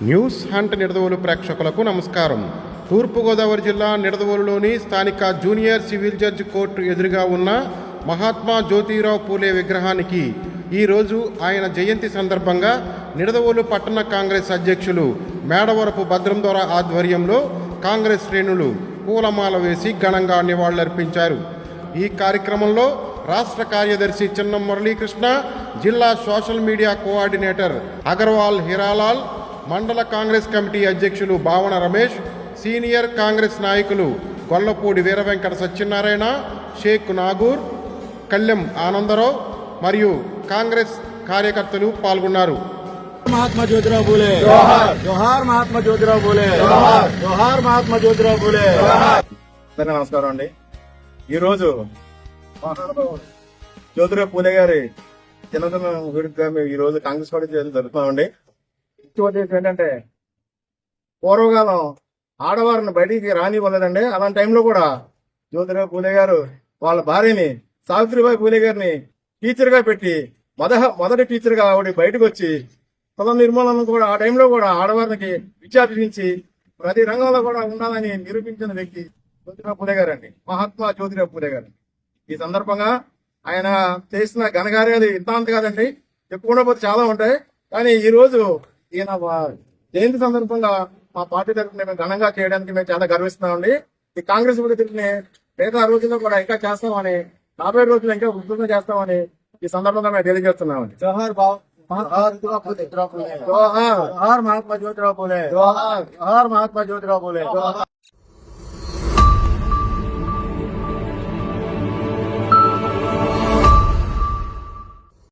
News hunt Nidadavolu ప్రేక్షకులకు నమస్కారం. తూర్పుగోదావరి జిల్లా నిడదవోలులోని స్థానిక జూనియర్ సివిల్ జడ్జి కోర్టు ఎదురుగా ఉన్న మహాత్మా జ్యోతిరావు పూలే విగ్రహానికి ఈరోజు ఆయన జయంతి సందర్భంగా నిడదవోలు పట్టణ కాంగ్రెస్ అధ్యక్షులు మేడవరపు భద్రం దొర ఆధ్వర్యంలో కాంగ్రెస్ శ్రేణులు పూలమాల వేసి ఘనంగా నివాళులర్పించారు. ఈ కార్యక్రమంలో రాష్ట్ర కార్యదర్శి చిన్నం మురళీకృష్ణ, జిల్లా social media coordinator Agarwal Hiralal, మండల కాంగ్రెస్ కమిటీ అధ్యక్షులు భావన రమేష్, సీనియర్ కాంగ్రెస్ నాయకులు గొల్లపూడి వీరవెంకట సత్యనారాయణ, షేక్ నాగూర్, కళ్యం ఆనందరావు మరియు కాంగ్రెస్ కార్యకర్తలు పాల్గొన్నారు. महात्मा ज्योतिराव फुले जोहार जोहार महात्मा ज्योतिराव फुले जोहार जोहार महात्मा ज्योतिराव फुले నమస్కారం అండి. ఈరోజు జ్యోతిరావు పూలే గారి జన్మదినం వేడుకగా మేము ఈ రోజు కాంగ్రెస్ పార్టీ జరుపుతామండి. ఏంటంటే పూర్వకాలం ఆడవారిని బయటికి రానివ్వలేదండి. అలాంటి టైంలో కూడా జ్యోతిరావు పూలే గారు వాళ్ళ భార్యని సావిత్రిబాయి పూలే గారిని టీచర్ గా పెట్టి మొదటి టీచర్ గా ఆవిడ బయటకు వచ్చి కుల నిర్మూలన కూడా ఆ టైంలో కూడా ఆడవారికి విద్యార్థించి ప్రతి రంగంలో కూడా ఉండాలని నిరూపించిన వ్యక్తి జ్యోతిరావు పూలే గారు అండి, మహాత్మా జ్యోతిరావు పూలే గారు. ఈ సందర్భంగా ఆయన చేసిన ఘనకార్యాలు ఇంత కాదండి, చెప్పుకుండా పోతే చాలా ఉంటాయి. కానీ ఈ రోజు ఈయన జయంతి సందర్భంగా మా పార్టీ తరఫున మేము ఘనంగా చేయడానికి మేము చాలా గర్విస్తున్నామండి. ఈ కాంగ్రెస్ పార్టీని మిగతా రోజుల్లో కూడా ఇంకా చేస్తామని, 40 రోజులు ఇంకా ఉధృతంగా చేస్తామని ఈ సందర్భంగా మేము తెలియజేస్తున్నామండి. జోహార్ జోహార్ మహాత్మా జ్యోతిరావు పూలే జోహార్ జోహార్ మహాత్మా జ్యోతిరావు పూలే.